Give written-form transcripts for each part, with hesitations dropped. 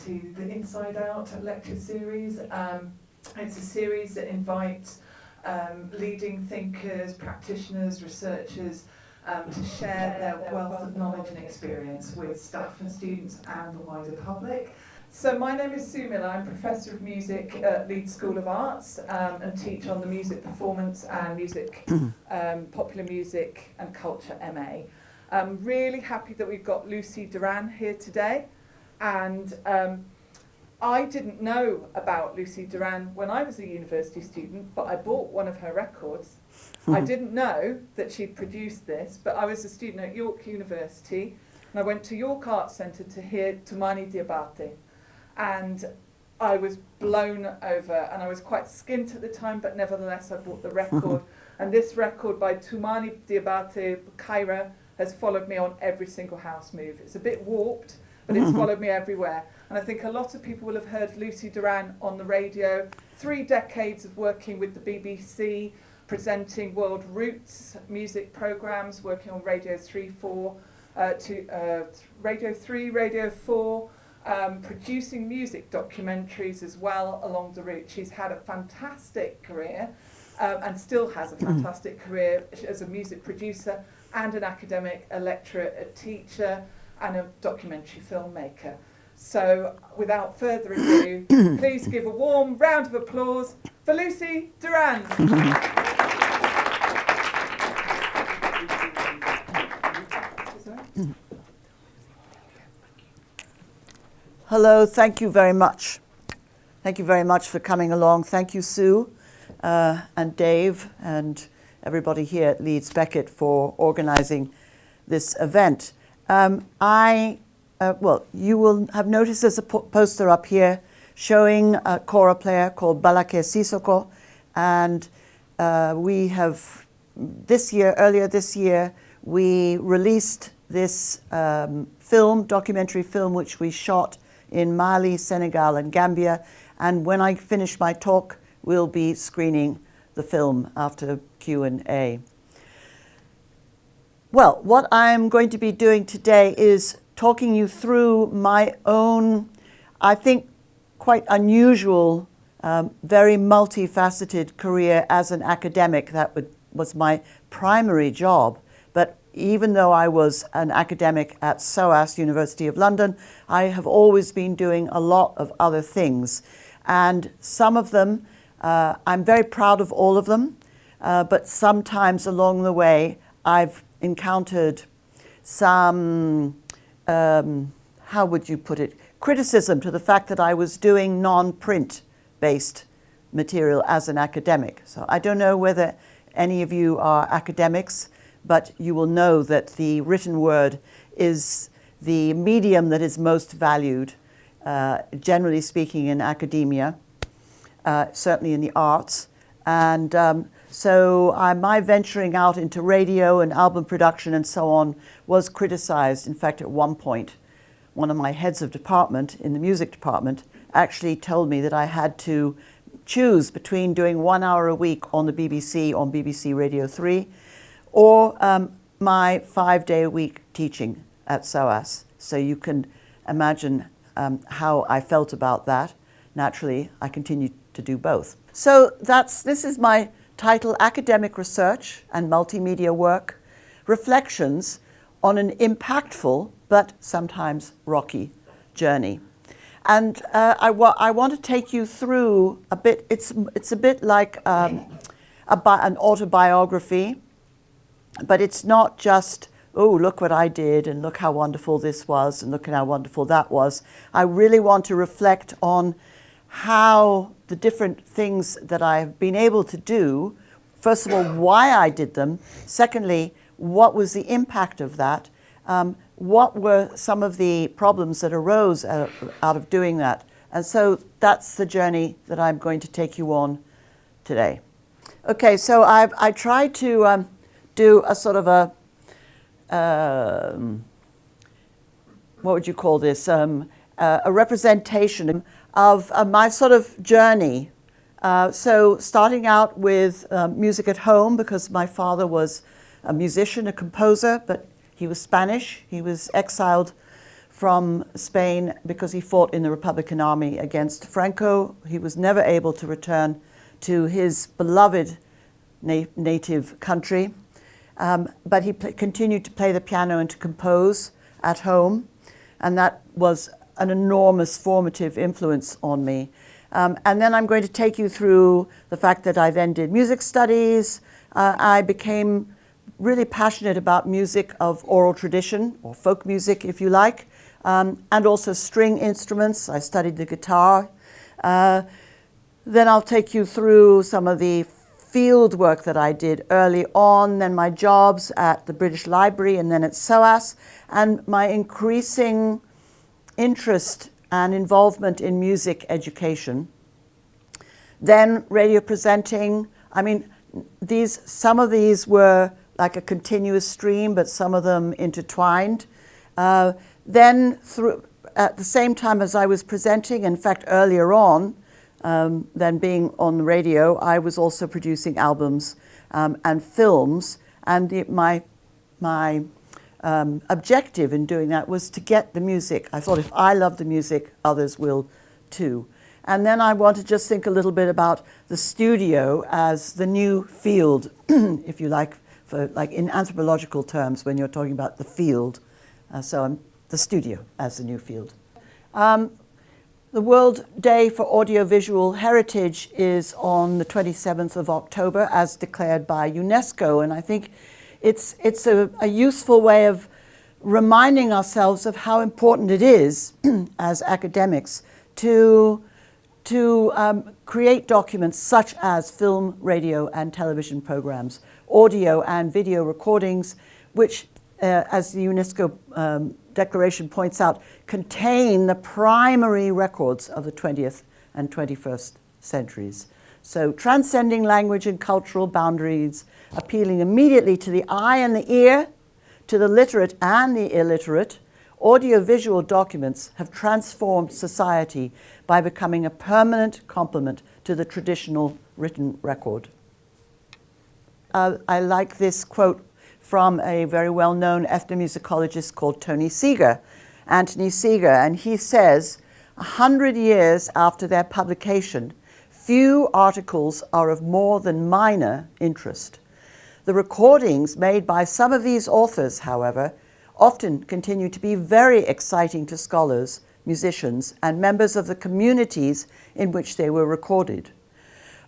to the Inside Out lecture series. It's a series that invites leading thinkers, practitioners, researchers to share their wealth of knowledge and experience with staff and students and the wider public. So my name is Sue Miller. I'm Professor of Music at Leeds School of Arts and teach on the music performance and music, popular music and culture MA. I'm really happy that we've got Lucy Duran here today, and I didn't know about Lucy Duran when I was a university student, but I bought one of her records. I didn't know that she'd produced this, but I was a student at York University, and I went to York Arts Centre to hear Tumani Diabate, and I was blown over, and I was quite skint at the time, but nevertheless I bought the record. And this record by Tumani Diabate, Kaira, has followed me on every single house move. It's a bit warped, but it's followed me everywhere. And I think a lot of people will have heard Lucy Duran on the radio. 3 decades of working with the BBC, presenting World Roots music programmes, working on Radio 3, 4, Radio 3, Radio 4, producing music documentaries as well along the route. She's had a fantastic career and still has a fantastic career as a music producer and an academic, a lecturer, a teacher, and a documentary filmmaker. So without further ado, please give a warm round of applause for Lucy Duran. Hello, thank you very much. Thank you very much for coming along. Thank you, Sue and Dave and everybody here at Leeds Beckett for organising this event. Well, you will have noticed there's a poster up here showing a kora player called Balake Sissoko, and we have earlier this year, we released this documentary film, which we shot in Mali, Senegal, and Gambia. And when I finish my talk, we'll be screening the film after Q&A. Well, what I'm going to be doing today is talking you through my own, I think, quite unusual, very multifaceted career as an academic. That was my primary job. But even though I was an academic at SOAS, University of London, I have always been doing a lot of other things. And some of them, I'm very proud of all of them, but sometimes along the way, I've encountered some, how would you put it, criticism to the fact that I was doing non-print based material as an academic. So I don't know whether any of you are academics, but you will know that the written word is the medium that is most valued, generally speaking, in academia, certainly in the arts. And so my venturing out into radio and album production and so on was criticized. In fact, at one point, one of my heads of department in the music department actually told me that I had to choose between doing 1 hour a week on the BBC, on BBC Radio 3, or my 5-day-a-week teaching at SOAS. So you can imagine how I felt about that. Naturally, I continued to do both. So this is my title, Academic Research and Multimedia Work, Reflections on an Impactful but Sometimes Rocky Journey. And I want to take you through a bit, it's a bit like an autobiography, but it's not just, oh, look what I did and look how wonderful this was and look at how wonderful that was. I really want to reflect on how the different things that I've been able to do, first of all, why I did them. Secondly, what was the impact of that? What were some of the problems that arose out of doing that? And so that's the journey that I'm going to take you on today. Okay, so I tried to do a sort of a, what would you call this? A representation of my sort of journey. So starting out with music at home, because my father was a musician, a composer, but he was Spanish. He was exiled from Spain because he fought in the Republican Army against Franco. He was never able to return to his beloved native country, but he continued to play the piano and to compose at home, and that was an enormous formative influence on me. And then I'm going to take you through the fact that I then did music studies. I became really passionate about music of oral tradition, or folk music if you like, and also string instruments. I studied the guitar. Then I'll take you through some of the field work that I did early on, then my jobs at the British Library and then at SOAS, and my increasing interest and involvement in music education. Then radio presenting. I mean, some of these were like a continuous stream, but some of them intertwined. Then at the same time as I was presenting, in fact earlier on than being on the radio, I was also producing albums and films, and my objective in doing that was to get the music. I thought if I love the music, others will too. And then I want to just think a little bit about the studio as the new field, if you like, like in anthropological terms when you're talking about the field. So the studio as the new field. The World Day for Audiovisual Heritage is on the 27th of October as declared by UNESCO, and I think it's a useful way of reminding ourselves of how important it is as academics to create documents such as film, radio, and television programs, audio and video recordings, which, as the UNESCO Declaration points out, contain the primary records of the 20th and 21st centuries. So transcending language and cultural boundaries, appealing immediately to the eye and the ear, to the literate and the illiterate, audiovisual documents have transformed society by becoming a permanent complement to the traditional written record. I like this quote from a very well-known ethnomusicologist called Anthony Seeger, and he says, 100 years after their publication, few articles are of more than minor interest. The recordings made by some of these authors, however, often continue to be very exciting to scholars, musicians, and members of the communities in which they were recorded.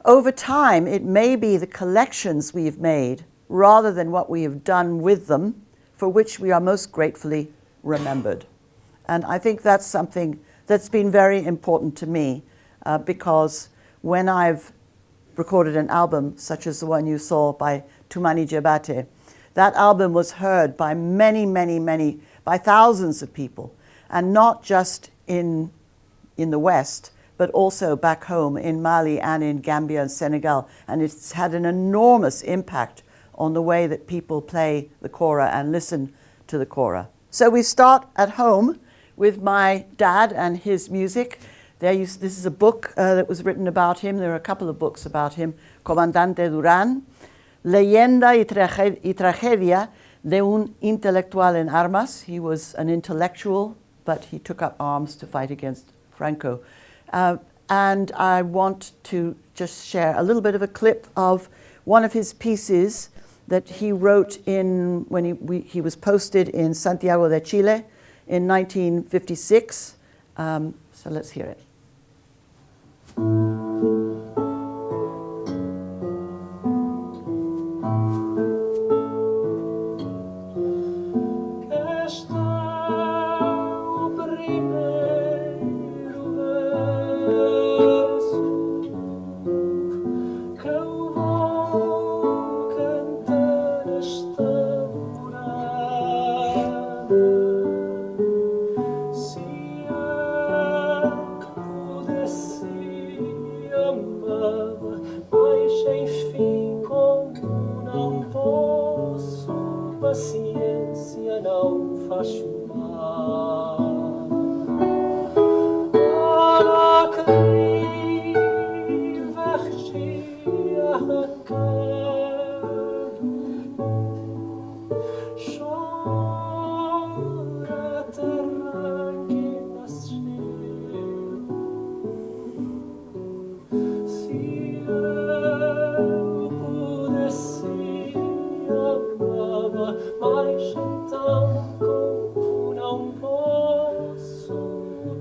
Over time, it may be the collections we have made, rather than what we have done with them, for which we are most gratefully remembered. And I think that's something that's been very important to me, because when I've recorded an album, such as the one you saw by Tumani Jabate, that album was heard by by thousands of people, and not just in the West, but also back home in Mali and in Gambia and Senegal. And it's had an enormous impact on the way that people play the kora and listen to the kora. So we start at home with my dad and his music. This is a book that was written about him. There are a couple of books about him. Comandante Duran, Leyenda y Tragedia de un Intelectual en Armas. He was an intellectual, but he took up arms to fight against Franco. And I want to just share a little bit of a clip of one of his pieces that he wrote when he was posted in Santiago de Chile in 1956. So let's hear it.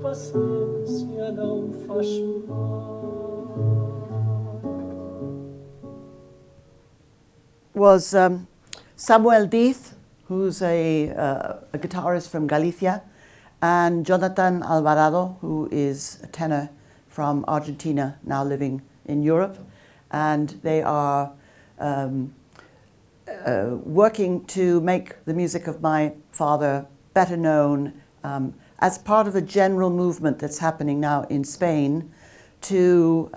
paciência não faz mal. Was Samuel Deeth, who's a guitarist from Galicia, and Jonathan Alvarado, who is a tenor from Argentina, now living in Europe. And they are working to make the music of my father better known as part of a general movement that's happening now in Spain to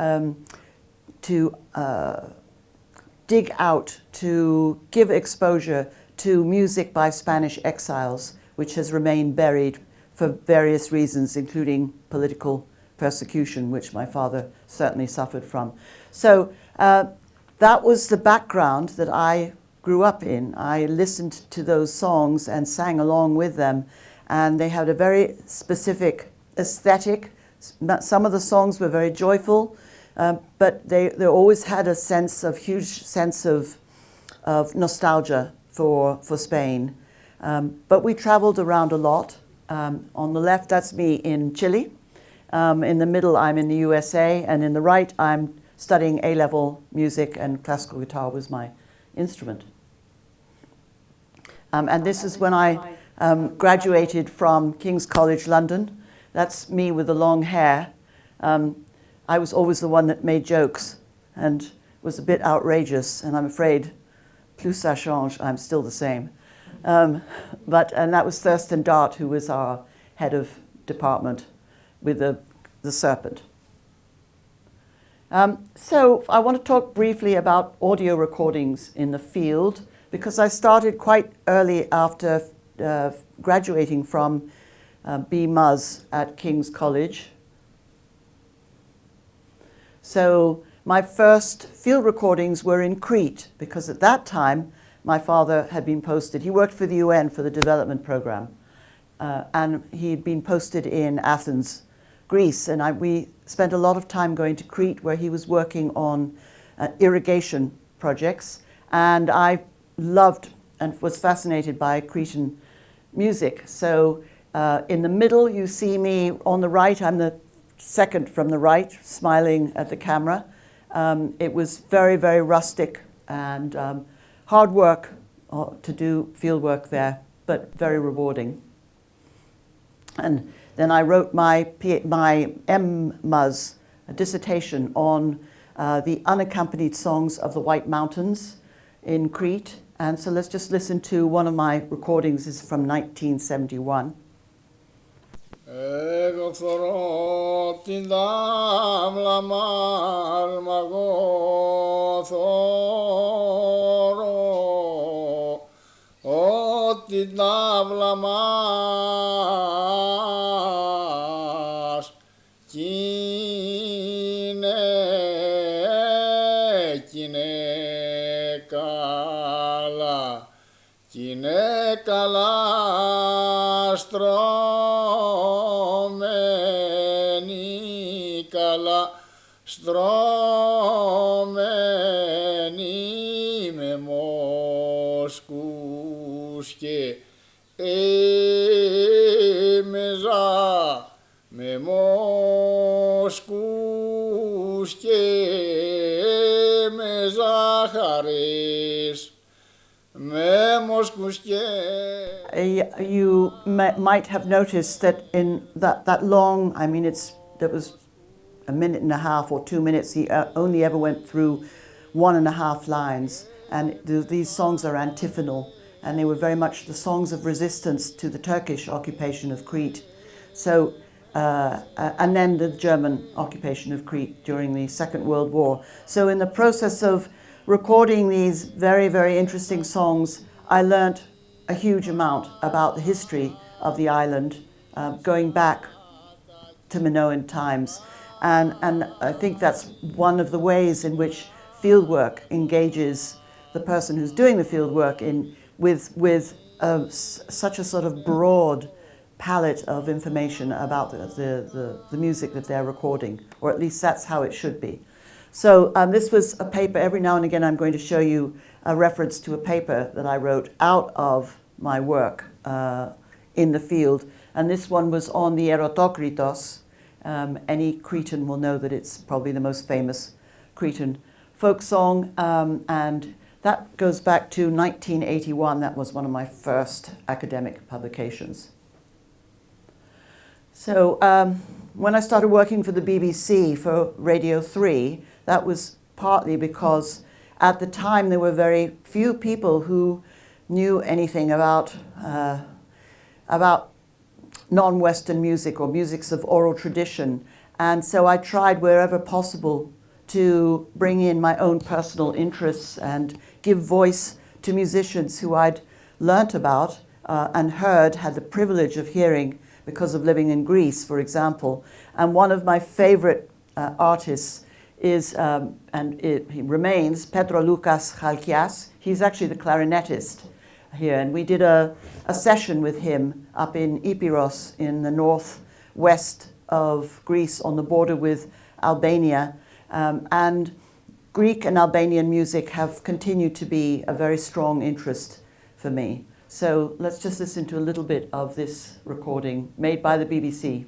dig out, to give exposure to music by Spanish exiles, which has remained buried for various reasons, including political persecution, which my father certainly suffered from. So that was the background that I grew up in. I listened to those songs and sang along with them, and they had a very specific aesthetic. Some of the songs were very joyful, but they always had a huge sense of nostalgia for Spain. But we traveled around a lot. On the left, that's me in Chile. In the middle, I'm in the USA, and in the right, I'm studying A-level music, and classical guitar was my instrument. And this is when I graduated from King's College London. That's me with the long hair. I was always the one that made jokes and was a bit outrageous, and I'm afraid, plus ça change, I'm still the same. And that was Thurston Dart, who was our head of department with the serpent. So I want to talk briefly about audio recordings in the field, because I started quite early after graduating from B.Mus at King's College. So my first field recordings were in Crete, because at that time my father had been posted. He worked for the UN for the development program, and he'd been posted in Athens, Greece, and we spent a lot of time going to Crete, where he was working on irrigation projects, and I loved and was fascinated by Cretan music. So in the middle you see me. On the right, I'm the second from the right, smiling at the camera. It was very, very rustic and hard work to do field work there, but very rewarding. And then I wrote my M.Mus, a dissertation on the unaccompanied songs of the White Mountains in Crete. And so let's just listen to one of my recordings. It's from 1971. Καλά στρωμένη, καλά στρωμένη με μόσκους και έμεζα, με μόσκους και έμεζα χαρές. You might have noticed that in that long, I mean, that was a minute and a half or 2 minutes. He only ever went through 1.5 lines, and these songs are antiphonal, and they were very much the songs of resistance to the Turkish occupation of Crete. So, and then the German occupation of Crete during the Second World War. So in the process of recording these very, very interesting songs, I learnt a huge amount about the history of the island, going back to Minoan times. And I think that's one of the ways in which fieldwork engages the person who's doing the fieldwork with such a sort of broad palette of information about the music that they're recording, or at least that's how it should be. So this was a paper. Every now and again I'm going to show you a reference to a paper that I wrote out of my work in the field. And this one was on the Erotokritos. Any Cretan will know that it's probably the most famous Cretan folk song, and that goes back to 1981. That was one of my first academic publications. So when I started working for the BBC for Radio 3, that was partly because at the time there were very few people who knew anything about non-Western music or musics of oral tradition. And so I tried wherever possible to bring in my own personal interests and give voice to musicians who I'd learnt about and heard, had the privilege of hearing because of living in Greece, for example. And one of my favorite artists is, he remains, Petrolukas Chalkias. He's actually the clarinetist here, and we did a session with him up in Epirus in the northwest of Greece on the border with Albania. And Greek and Albanian music have continued to be a very strong interest for me. So let's just listen to a little bit of this recording made by the BBC.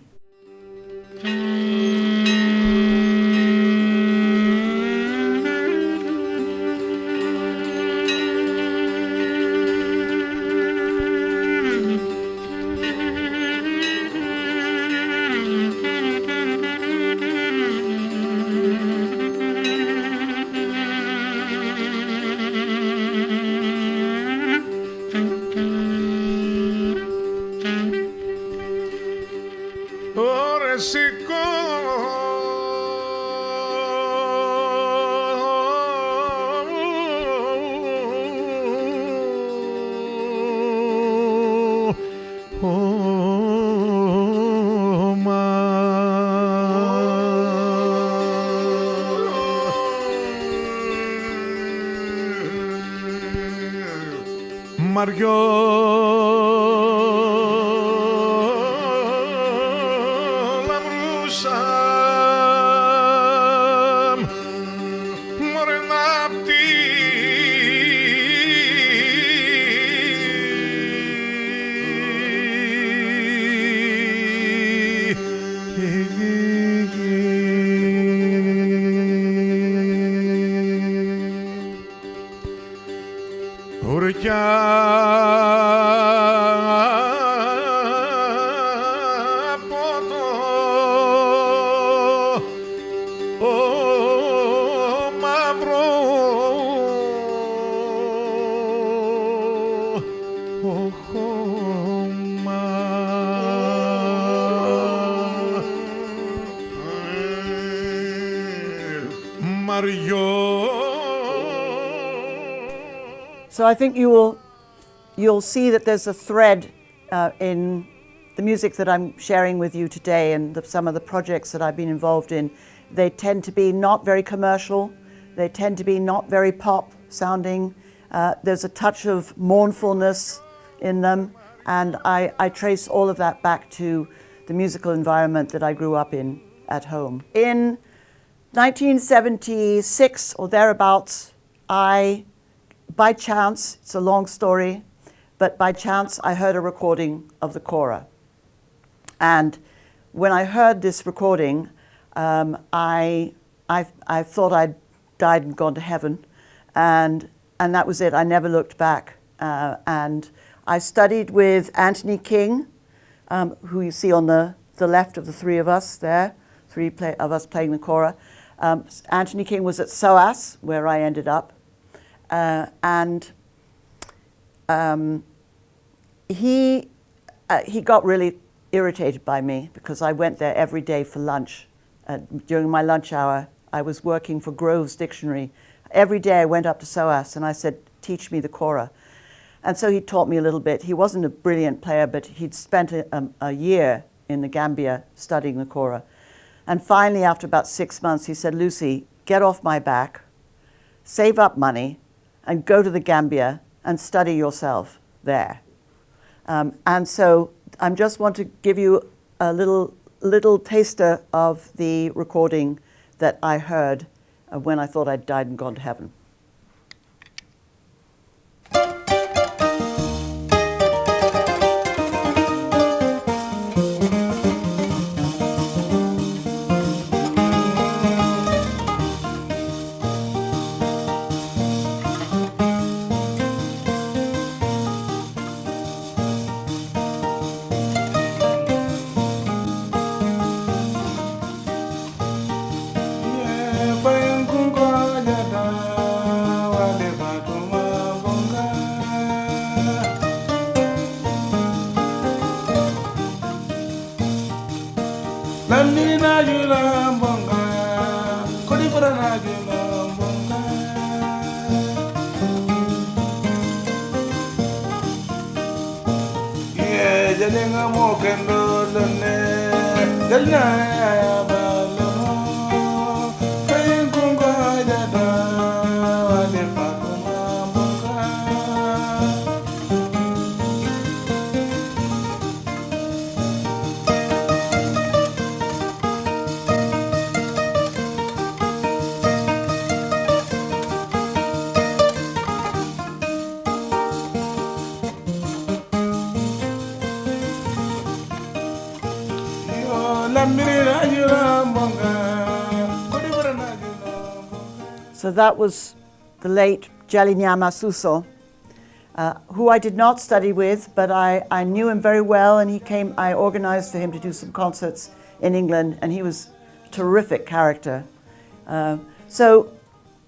So I think you'll see that there's a thread in the music that I'm sharing with you today, and some of the projects that I've been involved in. They tend to be not very commercial. They tend to be not very pop sounding. There's a touch of mournfulness in them, and I trace all of that back to the musical environment that I grew up in at home. In 1976 or thereabouts, by chance, it's a long story, but by chance I heard a recording of the Cora. And when I heard this recording, I thought I'd died and gone to heaven, and that was it. I never looked back. And I studied with Anthony King, who you see on the left of the three of us there, of us playing the Cora. Anthony King was at SOAS, where I ended up. He got really irritated by me because I went there every day for lunch. During my lunch hour, I was working for Grove's Dictionary. Every day I went up to SOAS and I said, teach me the Cora. And so he taught me a little bit. He wasn't a brilliant player, but he'd spent a year in the Gambia studying the Cora. And finally, after about 6 months, he said, Lucy, get off my back, save up money, and go to the Gambia and study yourself there. And so I just want to give you a little taster of the recording that I heard when I thought I'd died and gone to heaven. na jula mbonga, kodi bura na jula mbonga. Yeah, jalinga mo kendo lene, dalna ya balamo, kayin kunga jada, wale pakuma mbonga. So that was the late Jalinyama Suso, who I did not study with, but I knew him very well, and he came. I organized for him to do some concerts in England, and he was a terrific character. So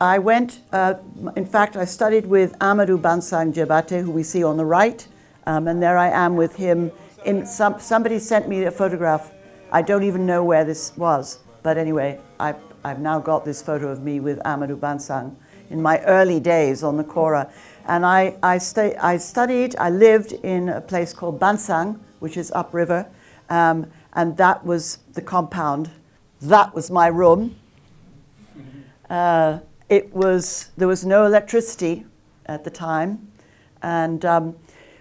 I went, in fact, I studied with Amadou Bansang Jabate, who we see on the right, and there I am with him. Somebody sent me a photograph. I don't even know where this was, but anyway, I've now got this photo of me with Amadou Bansang in my early days on the kora. And I lived in a place called Bansang, which is upriver, and that was the compound. That was my room. There was no electricity at the time, and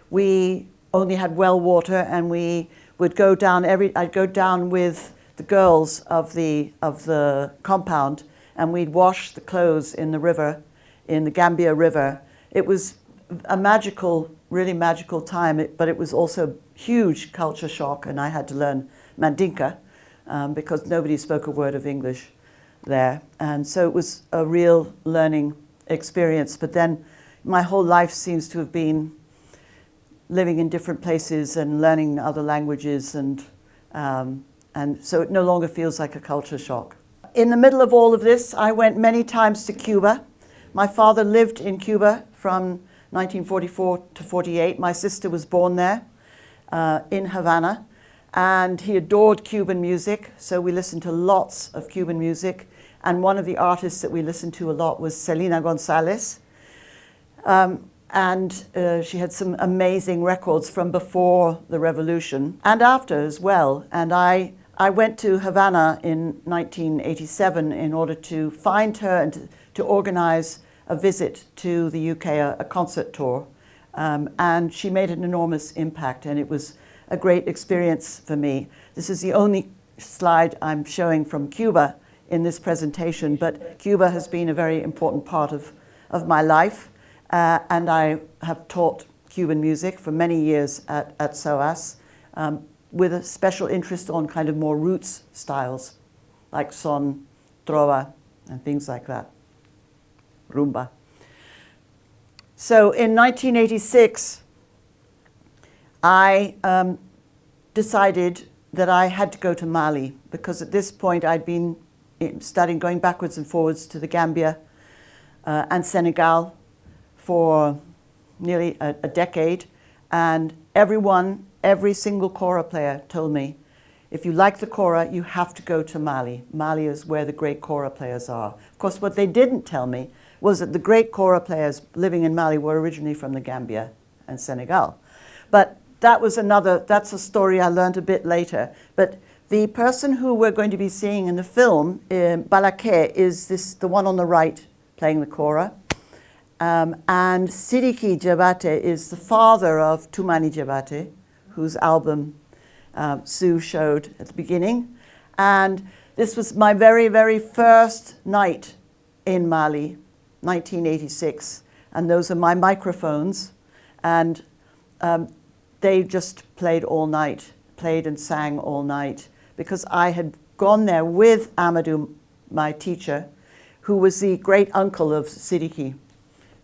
we only had well water, and we would go down I'd go down with the girls of the compound, and we'd wash the clothes in the river, in the Gambia River. It was a magical, really magical time, but it was also huge culture shock, and I had to learn Mandinka because nobody spoke a word of English there. And so it was a real learning experience. But then my whole life seems to have been living in different places and learning other languages, and so it no longer feels like a culture shock. In the middle of all of this, I went many times to Cuba. My father lived in Cuba from 1944 to 48. My sister was born there in Havana, and he adored Cuban music, so we listened to lots of Cuban music. And one of the artists that we listened to a lot was Selena Gonzalez. And she had some amazing records from before the revolution and after as well. And I went to Havana in 1987 in order to find her and to organize a visit to the UK, a concert tour. And she made an enormous impact, and it was a great experience for me. This is the only slide I'm showing from Cuba in this presentation, but Cuba has been a very important part of my life. And I have taught Cuban music for many years at SOAS, with a special interest on kind of more roots styles, like son, trova, and things like that, rumba. So in 1986, I decided that I had to go to Mali, because at this point I'd been studying, going backwards and forwards to the Gambia and Senegal for nearly a decade, and every single kora player told me, if you like the kora, you have to go to Mali. Mali is where the great kora players are. Of course, what they didn't tell me was that the great kora players living in Mali were originally from the Gambia and Senegal. But that's a story I learned a bit later. But the person who we're going to be seeing in the film, Balaké, is the one on the right playing the kora. And Sidiki Jabate is the father of Toumani Jabate, whose album Sue showed at the beginning. And this was my very, very first night in Mali, 1986. And those are my microphones. And they just played all night, played and sang all night, because I had gone there with Amadou, my teacher, who was the great uncle of Sidiki.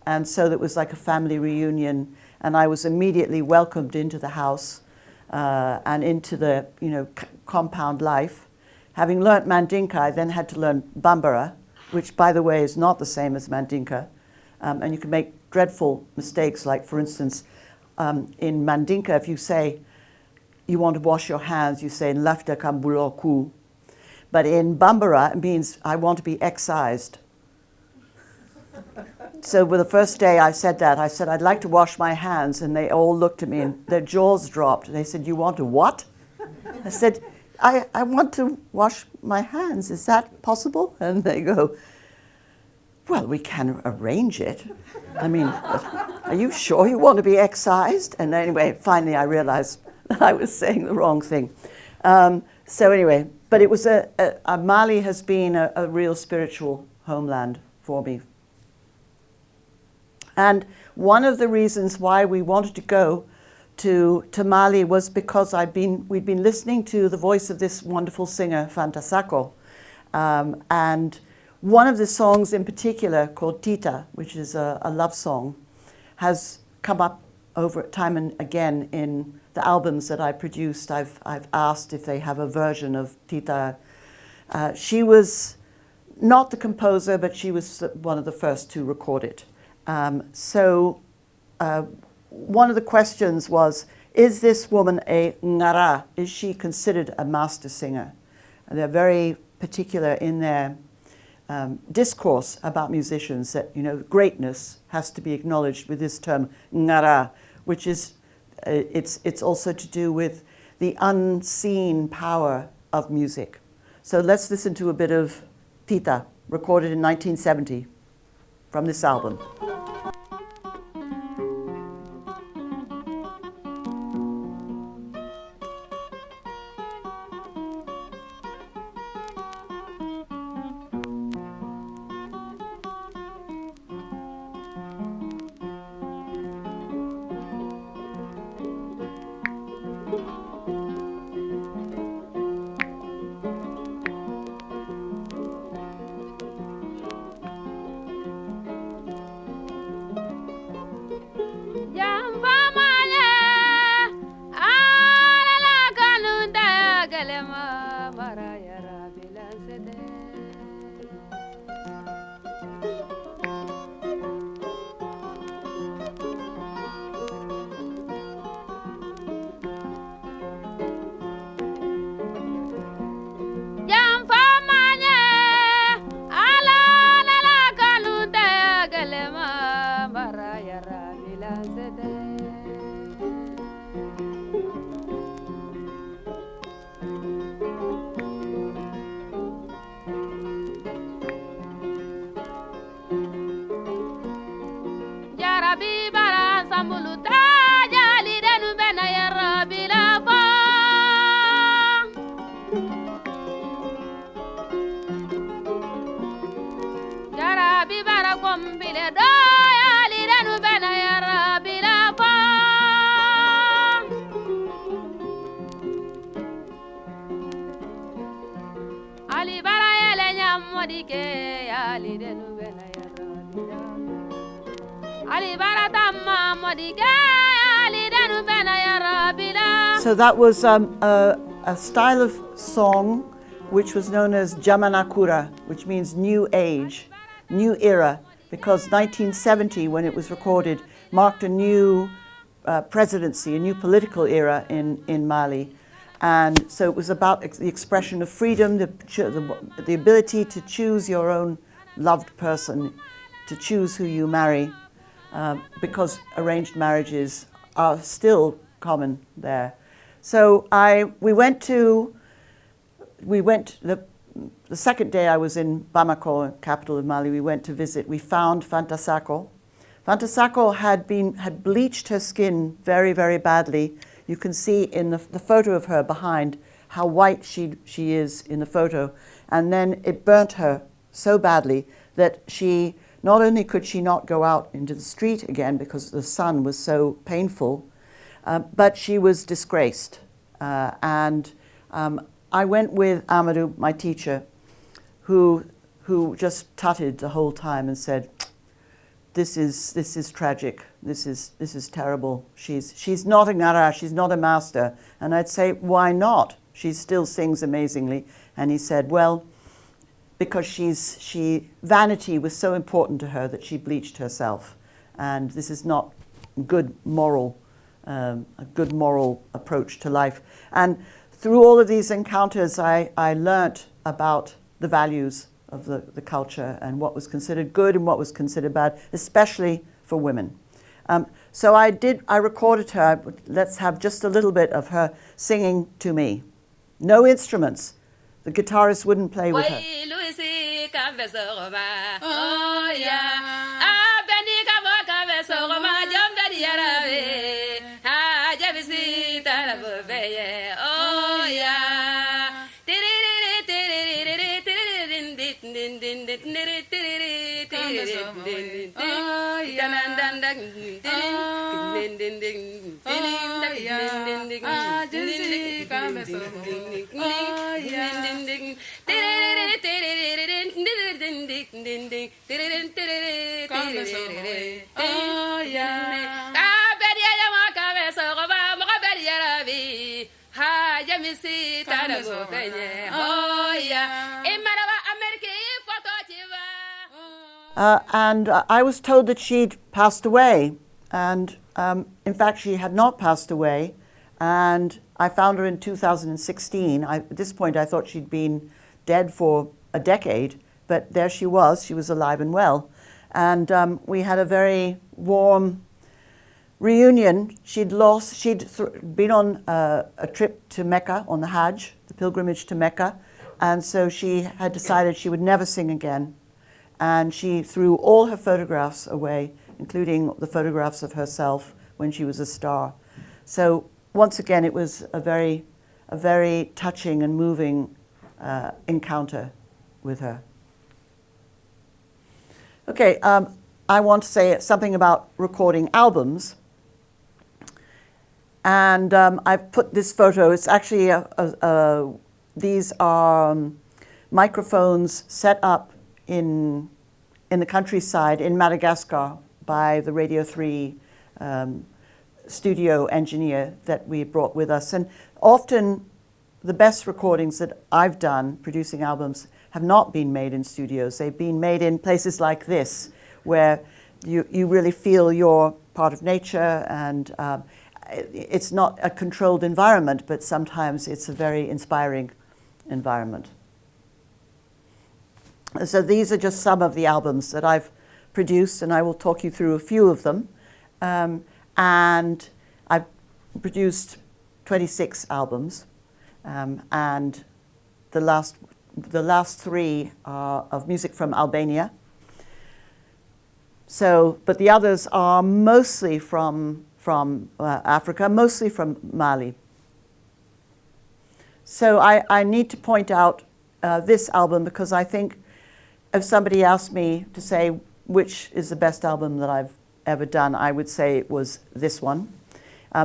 And so it was like a family reunion, and I was immediately welcomed into the house and into the compound life. Having learnt Mandinka, I then had to learn Bambara, which, by the way, is not the same as Mandinka. And you can make dreadful mistakes, like, for instance, in Mandinka, if you say you want to wash your hands, you say Nlafta Kambuloku. But in Bambara, it means I want to be excised. So with the first day I said that, I said, I'd like to wash my hands. And they all looked at me and their jaws dropped. They said, you want to what? I said, I want to wash my hands. Is that possible? And they go, well, we can arrange it. I mean, are you sure you want to be excised? And anyway, finally I realized that I was saying the wrong thing. So anyway, but it was Mali has been a real spiritual homeland for me. And one of the reasons why we wanted to go to Mali was because we'd been listening to the voice of this wonderful singer, Fantasako. And one of the songs in particular, called Tita, which is a love song, has come up over time and again in the albums that I produced. I've asked if they have a version of Tita. She was not the composer, but she was one of the first to record it. So one of the questions was, is this woman a ngara? Is she considered a master singer? And they're very particular in their discourse about musicians that, you know, greatness has to be acknowledged with this term ngara, which is, it's also to do with the unseen power of music. So let's listen to a bit of Tita, recorded in 1970 from this album. So that was a style of song which was known as Jamanakura, which means new age, new era, because 1970, when it was recorded, marked a new presidency, a new political era in Mali. And so it was about the expression of freedom, the ability to choose your own loved person, to choose who you marry, because arranged marriages are still common there. So we went the second day I was in Bamako, capital of Mali. We went to visit. We found Fantasako. Fantasako had bleached her skin very, very badly. You can see in the photo of her behind how white she is in the photo. And then it burnt her so badly that she, not only could she not go out into the street again because the sun was so painful, but she was disgraced. And I went with Amadou, my teacher, who just tutted the whole time and said, this is tragic. This is terrible. She's not a ngara. She's not a master. And I'd say, why not? She still sings amazingly. And he said, well, because vanity was so important to her that she bleached herself, and this is not a good moral approach to life. And through all of these encounters, I learnt about the values of the culture and what was considered good and what was considered bad, especially for women. So I recorded her. Let's have just a little bit of her singing to me. No instruments. The guitarist wouldn't play with her. And I was told that she'd passed away, and in fact she had not passed away, and I found her in 2016. At this point I thought she'd been dead for a decade, but there she was alive and well, and we had a very warm reunion. She'd been on a trip to Mecca on the Hajj, the pilgrimage to Mecca, and so she had decided she would never sing again. And she threw all her photographs away, including the photographs of herself when she was a star. So once again, it was a very touching and moving encounter with her. Okay, I want to say something about recording albums. And I've put this photo. It's actually these are microphones set up in the countryside in Madagascar by the Radio 3 studio engineer that we brought with us. And often the best recordings that I've done producing albums have not been made in studios. They've been made in places like this, where you really feel you're part of nature, and it's not a controlled environment, but sometimes it's a very inspiring environment. So these are just some of the albums that I've produced, and I will talk you through a few of them. And I've produced 26 albums, and the last three are of music from Albania. So, but the others are mostly from Africa, mostly from Mali. So I need to point out this album, because I think if somebody asked me to say which is the best album that I've ever done, I would say it was this one.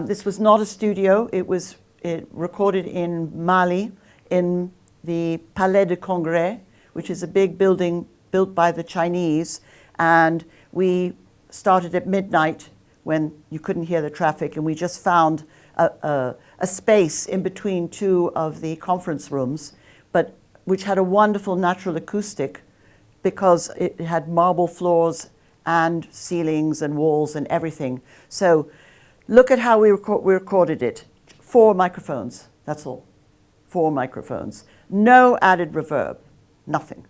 This was not a studio. It recorded in Mali, in the Palais de Congrès, which is a big building built by the Chinese. And we started at midnight when you couldn't hear the traffic, and we just found a space in between two of the conference rooms, but which had a wonderful natural acoustic, because it had marble floors and ceilings and walls and everything. So look at how we recorded it. 4 microphones, that's all. 4 microphones. No added reverb, nothing.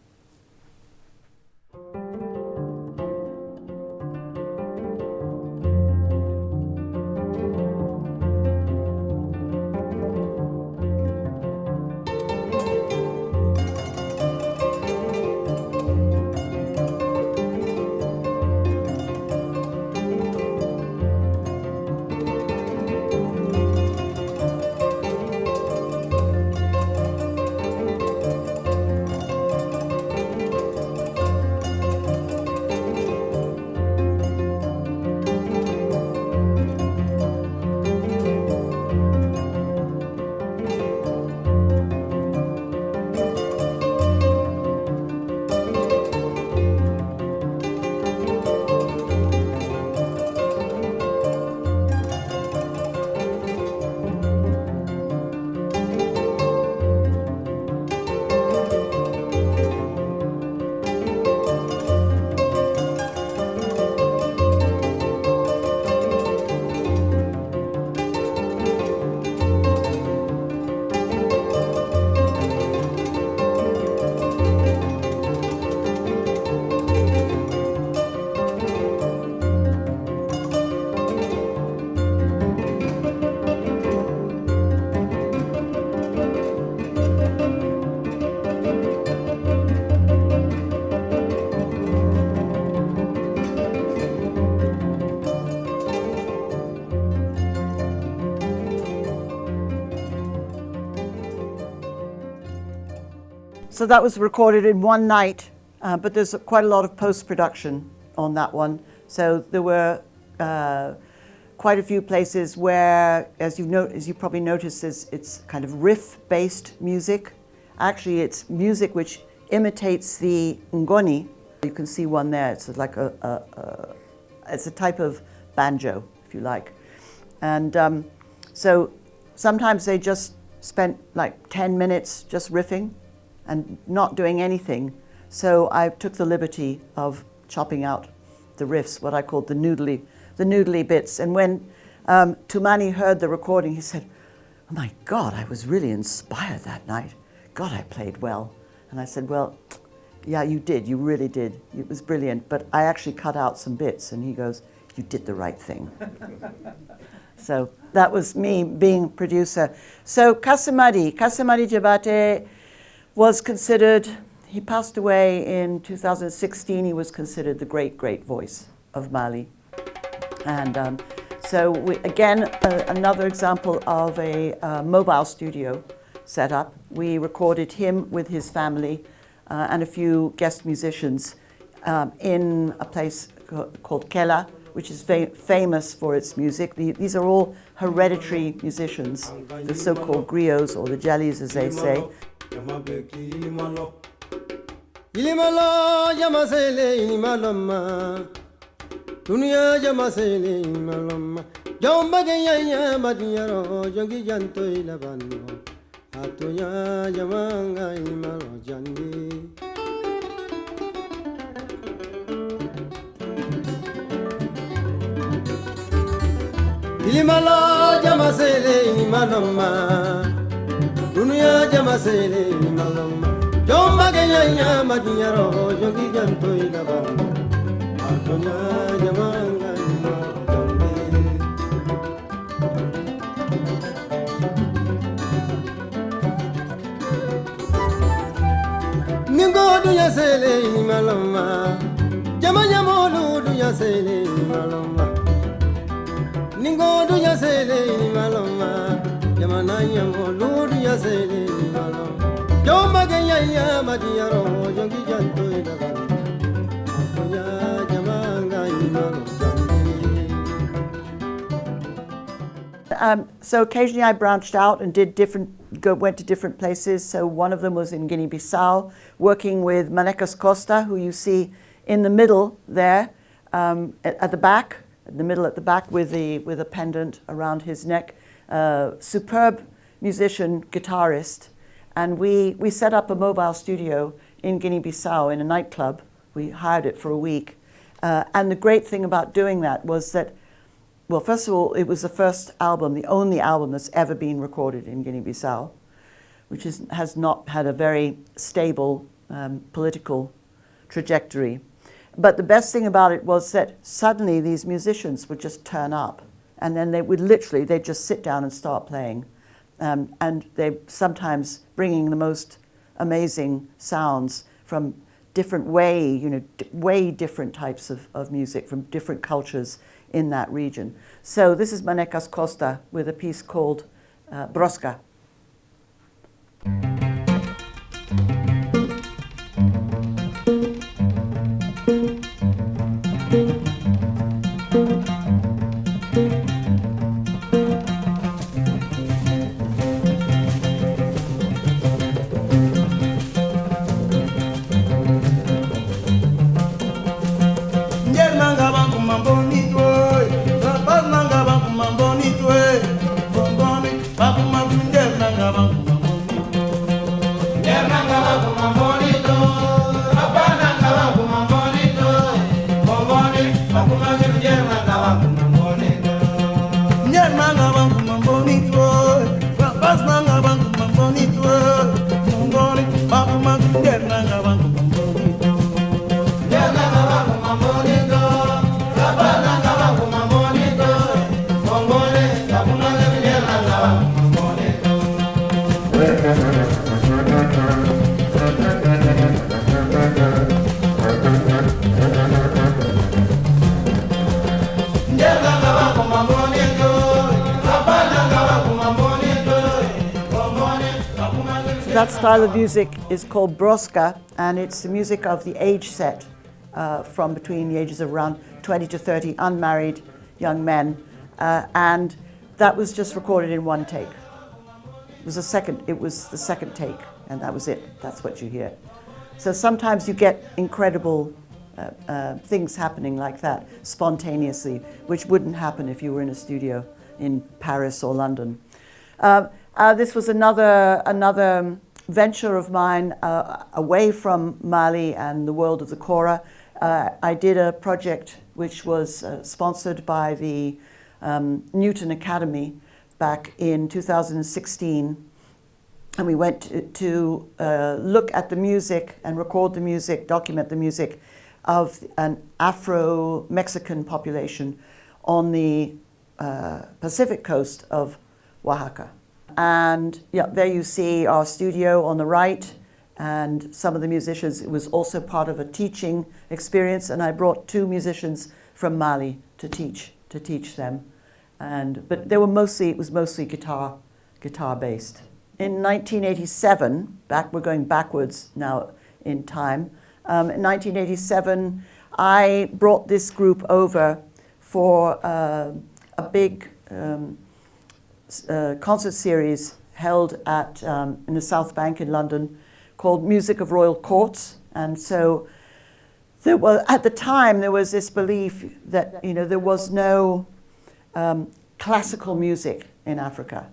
So that was recorded in one night, but there's quite a lot of post-production on that one. So there were quite a few places where, as you probably noticed, it's kind of riff-based music. Actually, it's music which imitates the ngoni. You can see one there. It's like it's a type of banjo, if you like. And so sometimes they just spent like 10 minutes just riffing and not doing anything. So I took the liberty of chopping out the riffs, what I called the noodly bits. And when Tumani heard the recording, he said, "Oh my God, I was really inspired that night. God, I played well." And I said, "Well, yeah, you did. You really did. It was brilliant. But I actually cut out some bits." And he goes, "You did the right thing." So that was me being producer. So Kasamadi Jabate was considered, he passed away in 2016. He was considered the great, great voice of Mali. And so again, another example of a mobile studio set up. We recorded him with his family and a few guest musicians in a place called Kela, which is famous for its music. These are all hereditary musicians, the so-called griots, or the jellies as they say. Ilimala jamasele imaloma dunia jamasele imaloma jomba genya madiyaro jogi janto ilabano atonya jamanga jambe ningo dunya sele imaloma jamanya molu dunya sele imaloma Ningodu ya sele maloma Yamana yamolu ya sele maloma Jomba genya ya madiyaro jongi janto ilagano Atoya jamanga imalo So occasionally I branched out and went to different places. So one of them was in Guinea-Bissau, working with Manecas Costa, who you see in the middle there, at the back. In the middle at the back with a pendant around his neck, superb musician, guitarist, and we set up a mobile studio in Guinea-Bissau in a nightclub. We hired it for a week, and the great thing about doing that was that, well, first of all, it was the first album, the only album that's ever been recorded in Guinea-Bissau, which has not had a very stable political trajectory. But the best thing about it was that suddenly these musicians would just turn up, and then they'd just sit down and start playing. And they sometimes bringing the most amazing sounds from way different types of music from different cultures in that region. So this is Manecas Costa with a piece called Brosca. That style of music is called broska, and it's the music of the age set from between the ages of around 20 to 30 unmarried young men, and that was just recorded in one take. It was the second take, and that was it. That's what you hear. So sometimes you get incredible things happening like that spontaneously, which wouldn't happen if you were in a studio in Paris or London. This was another venture of mine away from Mali and the world of the kora. I did a project which was sponsored by the Newton Academy back in 2016, and we went to look at the music and record the music, document the music of an Afro-Mexican population on the Pacific coast of Oaxaca. And yeah, there you see our studio on the right and some of the musicians. It was also part of a teaching experience, and I brought 2 musicians from Mali to teach them. But it was mostly guitar based. In 1987, we're going backwards now in time. In 1987, I brought this group over for a big concert series held in the South Bank in London called Music of Royal Courts. And so at the time there was this belief that there was no classical music in Africa.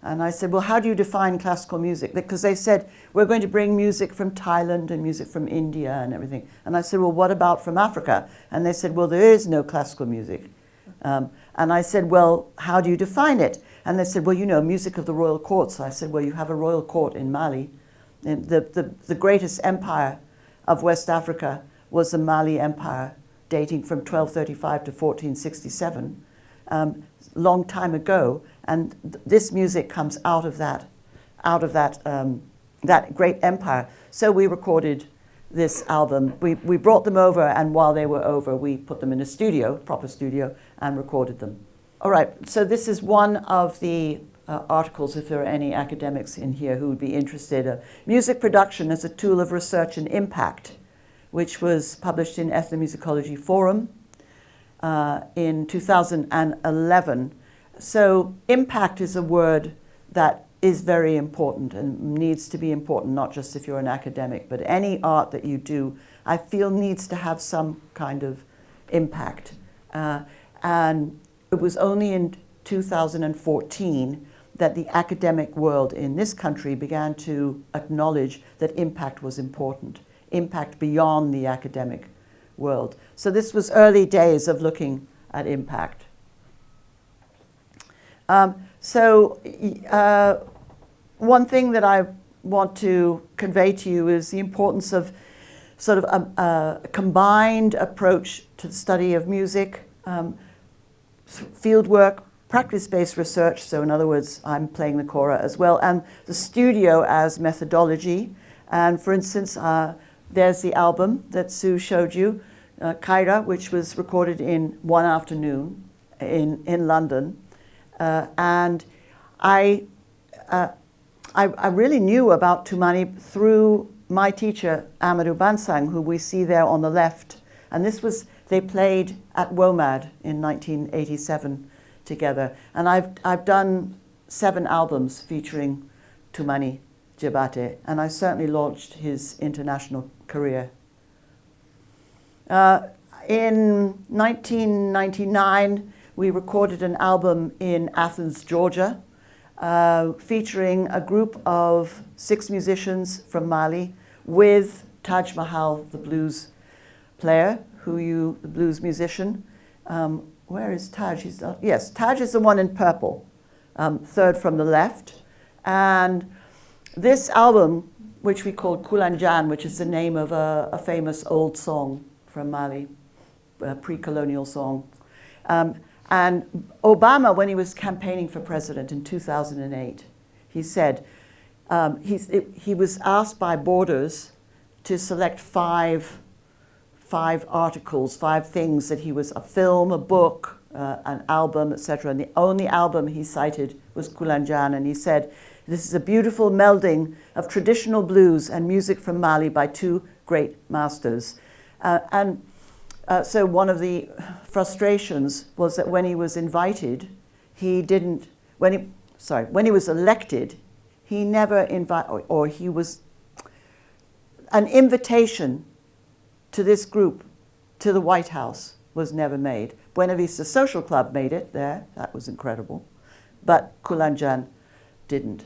And I said, well, how do you define classical music? Because they said, we're going to bring music from Thailand and music from India and everything. And I said, well, what about from Africa? And they said, well, there is no classical music. And I said, well, how do you define it? And they said, well, music of the royal courts. So I said, well, you have a royal court in Mali. And the greatest empire of West Africa was the Mali Empire, dating from 1235 to 1467, long time ago. And this music comes out of that great empire. So we recorded this album. We brought them over, and while they were over, we put them in a studio, proper studio, and recorded them. All right, so this is one of the articles, if there are any academics in here who would be interested. Music Production as a Tool of Research and Impact, which was published in Ethnomusicology Forum in 2011. So impact is a word that is very important and needs to be important, not just if you're an academic, but any art that you do, I feel needs to have some kind of impact. And it was only in 2014 that the academic world in this country began to acknowledge that impact was important, impact beyond the academic world. So this was early days of looking at impact. One thing that I want to convey to you is the importance of sort of a combined approach to the study of music, field work, practice-based research, so in other words, I'm playing the kora as well, and the studio as methodology. And for instance, there's the album that Sue showed you, Kaira, which was recorded in one afternoon in London. And I really knew about Tumani through my teacher, Amadou Bansang, who we see there on the left. And they played at WOMAD in 1987 together. And I've done 7 albums featuring Tumani Jabate, and I certainly launched his international career. In 1999, we recorded an album in Athens, Georgia, featuring a group of 6 musicians from Mali with Taj Mahal, the blues player, the blues musician. Where is Taj? He's not. Yes, Taj is the one in purple, third from the left. And this album, which we called Kulanjan, which is the name of a famous old song from Mali, a pre-colonial song. And Obama, when he was campaigning for president in 2008, he said, he was asked by Borders to select 5 articles, 5 things that he was, a film, a book, an album, etc. And the only album he cited was Kulanjan, and he said, This is a beautiful melding of traditional blues and music from Mali by two great masters. So one of the frustrations was that when he was invited, when he was elected, he never or he was, an invitation to this group, to the White House, was never made. Buena Vista Social Club made it there, that was incredible, but Kulanjan didn't.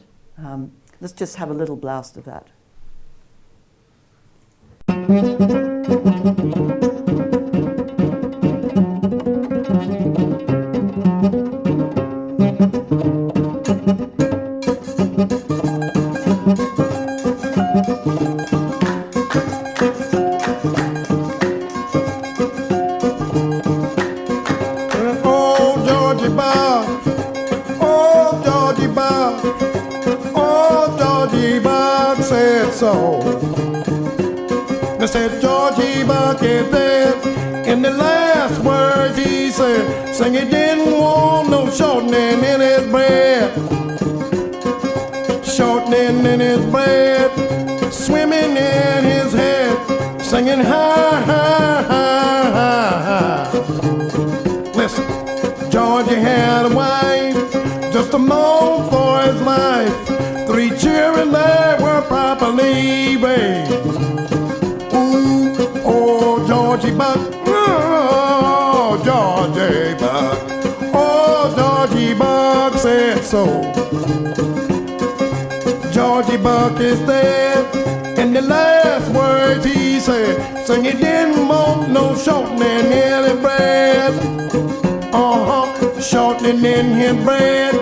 Let's just have a little blast of that. So they said Georgie Beckett dead. In the last words he said, saying he didn't want no shortening in his bread. Shortening in his bread, swimming in his head, singing ha ha ha ha ha. Listen, Georgie had a wife, just a moment for his life. 3 children that were properly raised. Ooh, oh, Georgie Buck, oh, Georgie Buck, oh, Georgie Buck said so. Georgie Buck is dead, and the last words he said, saying he didn't want no shortening in his bread. Shortening in his bread,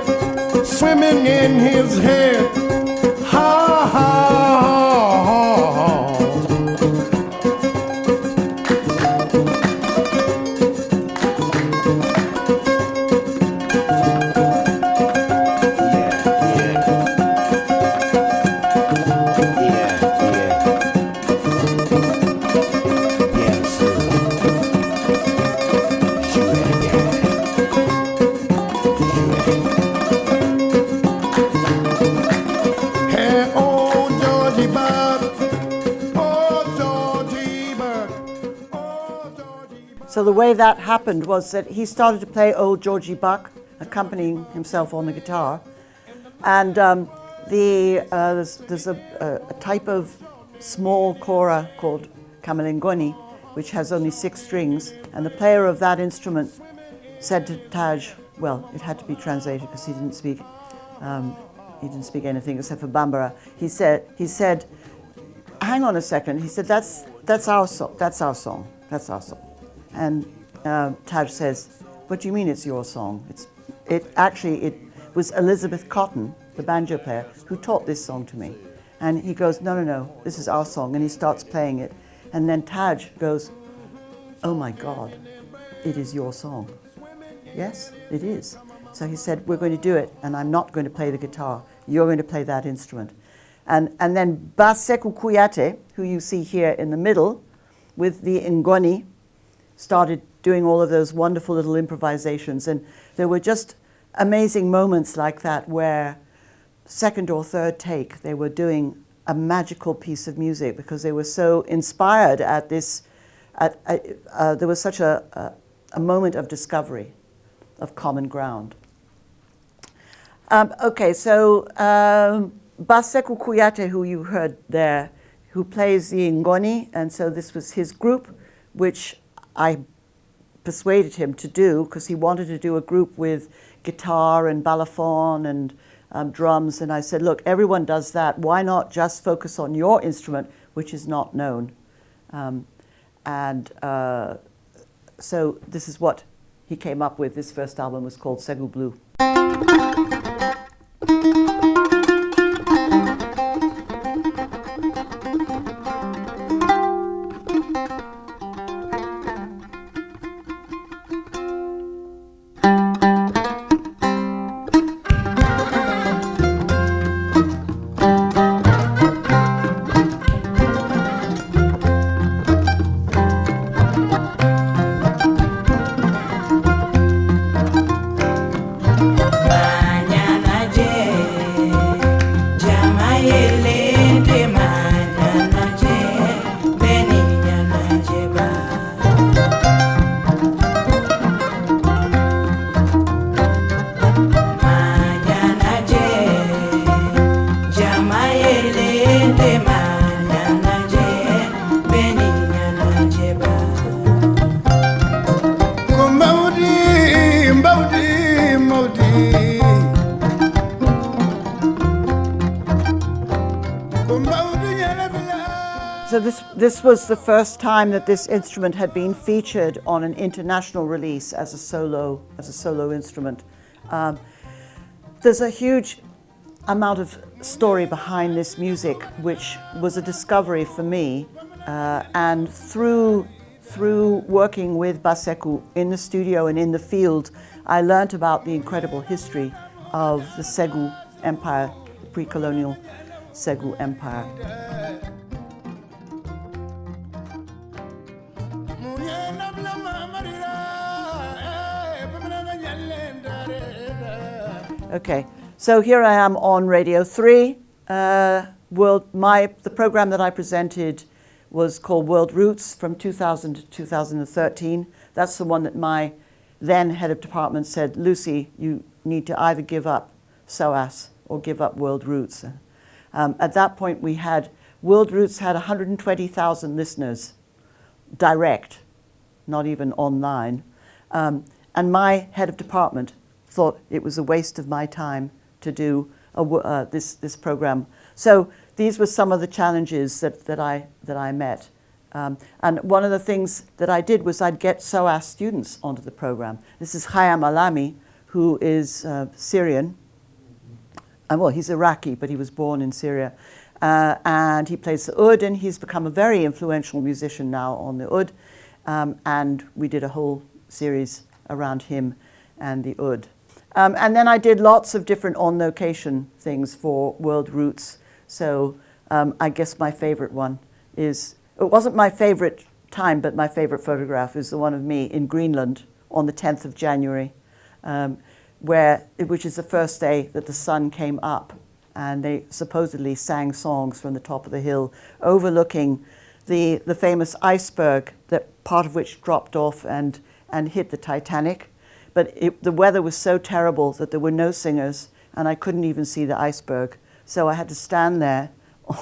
swimming in his head. Ha ha ha ha. So the way that happened was that he started to play Old Georgie Buck, accompanying himself on the guitar. And there's a type of small kora called kamalingoni, which has only 6 strings. And the player of that instrument said to Taj, well, it had to be translated because he didn't speak anything except for Bambara. He said, hang on a second. He said, that's our song. That's our song. That's our song. And Taj says, what do you mean it's your song? It was Elizabeth Cotton, the banjo player, who taught this song to me. And he goes, no, this is our song. And he starts playing it. And then Taj goes, oh my God, it is your song. Yes, it is. So he said, we're going to do it, and I'm not going to play the guitar. You're going to play that instrument. And then Baseku Kuyate, who you see here in the middle, with the ngoni, started doing all of those wonderful little improvisations. And there were just amazing moments like that where second or third take, they were doing a magical piece of music because they were so inspired at this, there was such a moment of discovery, of common ground. Okay, so Baseku Kuyate, who you heard there, who plays the ngoni, and so this was his group, which I persuaded him to do because he wanted to do a group with guitar and balafon and drums. And I said, look, everyone does that. Why not just focus on your instrument, which is not known? So this is what he came up with. This first album was called Segu Blue. Mañana this was the first time that this instrument had been featured on an international release as a solo instrument. There's a huge amount of story behind this music, which was a discovery for me, and through working with Baseku in the studio and in the field, I learnt about the incredible history of the Segu Empire, the pre-colonial Segu Empire. Okay, so here I am on Radio 3. The program that I presented was called World Roots from 2000 to 2013. That's the one that my then head of department said, Lucy, you need to either give up SOAS or give up World Roots. At that point World Roots had 120,000 listeners, direct, not even online. And my head of department thought it was a waste of my time to do this program. So these were some of the challenges that I met. And one of the things that I did was I'd get SOAS students onto the program. This is Khayyam Alami, who is Syrian. Well, he's Iraqi, but he was born in Syria. And he plays the oud, and he's become a very influential musician now on the oud. And we did a whole series around him and the oud. And then I did lots of different on-location things for World Roots. So I guess my favorite one is, it wasn't my favorite time, but my favorite photograph is the one of me in Greenland on the 10th of January, which is the first day that the sun came up. And they supposedly sang songs from the top of the hill, overlooking the famous iceberg, that part of which dropped off and hit the Titanic. But the weather was so terrible that there were no singers, and I couldn't even see the iceberg. So I had to stand there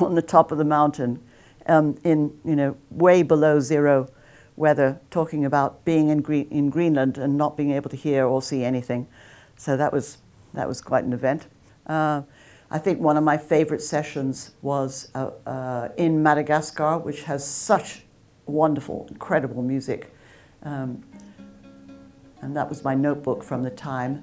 on the top of the mountain in way below zero weather, talking about being in Greenland and not being able to hear or see anything. So that was quite an event. I think one of my favorite sessions was in Madagascar, which has such wonderful, incredible music. And that was my notebook from the time.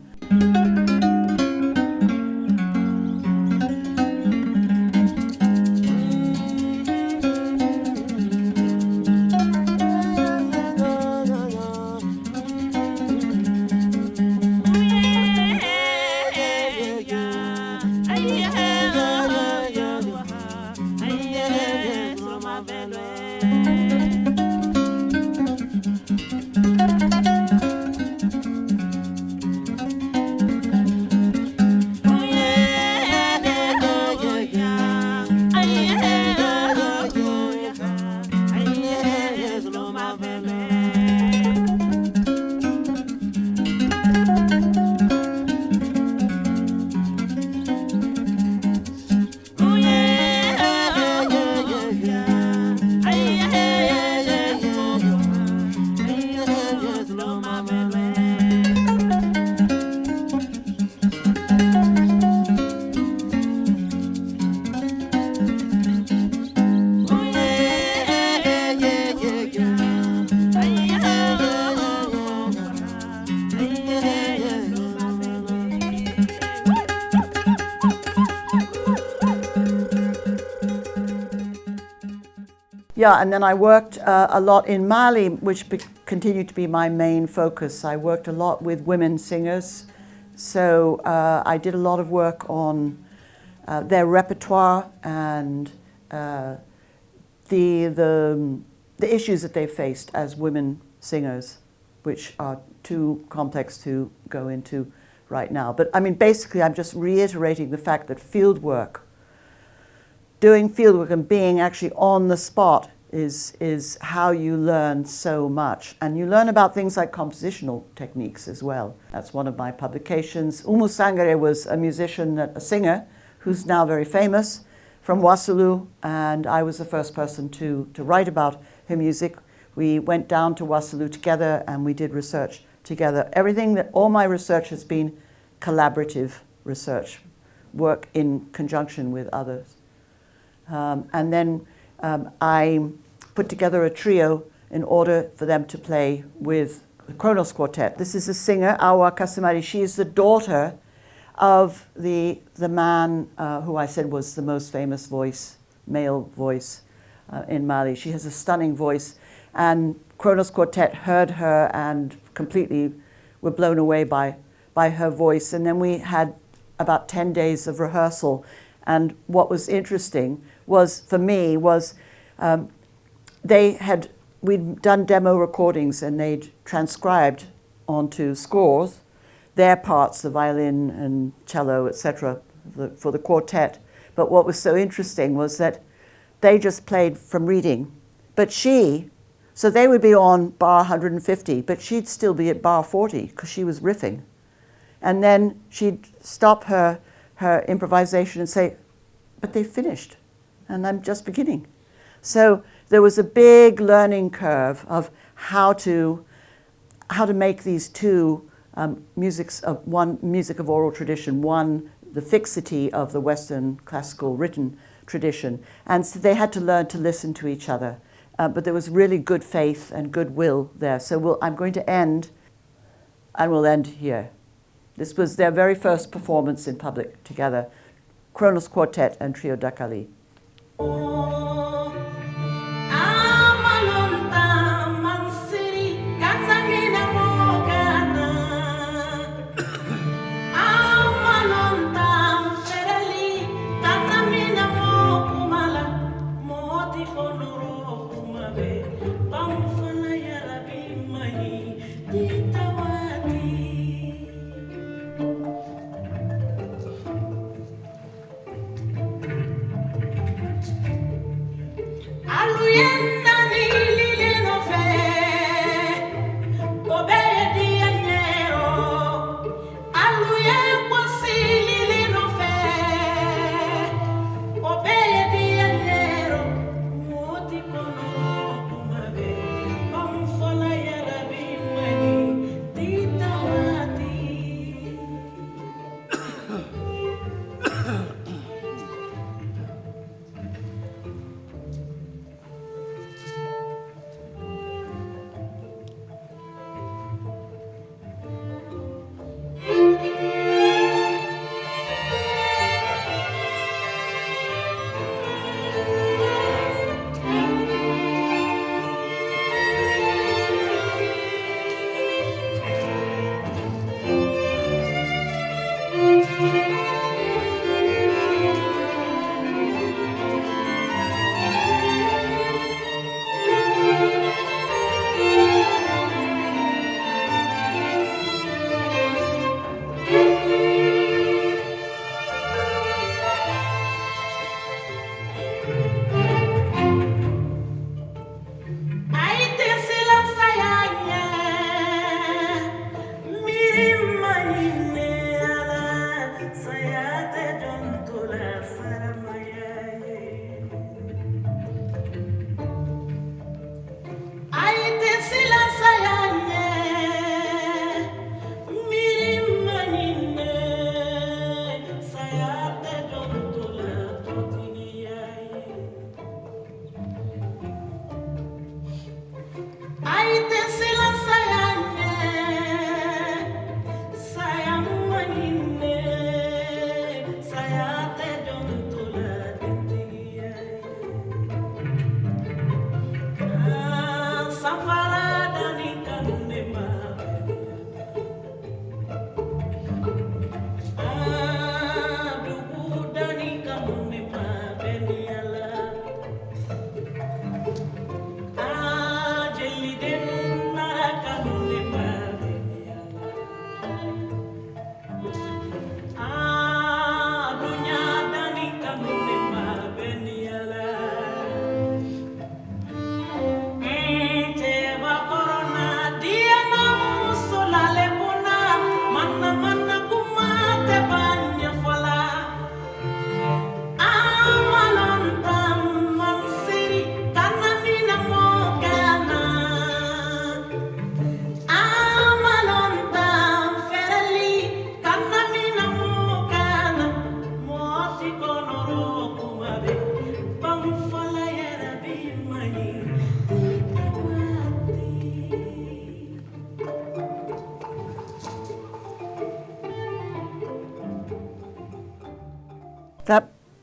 Yeah, and then I worked a lot in Mali, which continued to be my main focus. I worked a lot with women singers, so I did a lot of work on their repertoire and the issues that they faced as women singers, which are too complex to go into right now. But I mean, basically, I'm just reiterating the fact that doing fieldwork and being actually on the spot is how you learn so much. And you learn about things like compositional techniques as well. That's one of my publications. Umu Sangare was a singer, who's now very famous, from Wasulu, and I was the first person to write about her music. We went down to Wasulu together and we did research together. All my research has been collaborative research, work in conjunction with others. And then I put together a trio in order for them to play with the Kronos Quartet. This is a singer, Awa Kasumari. She is the daughter of the man who I said was the most famous voice, male voice in Mali. She has a stunning voice, and Kronos Quartet heard her and completely were blown away by her voice. And then we had about 10 days of rehearsal. And what was interesting was, for me, was we'd done demo recordings and they'd transcribed onto scores their parts, the violin and cello, etc., for the quartet. But what was so interesting was that they just played from reading. But so they would be on bar 150, but she'd still be at bar 40 because she was riffing. And then she'd stop her improvisation and say, but they finished, and I'm just beginning. So there was a big learning curve of how to make these two musics of one music of oral tradition, one the fixity of the Western classical written tradition, and so they had to learn to listen to each other. But there was really good faith and goodwill there. So I'm going to end, and we'll end here. This was their very first performance in public together, Kronos Quartet and Trio Dakali.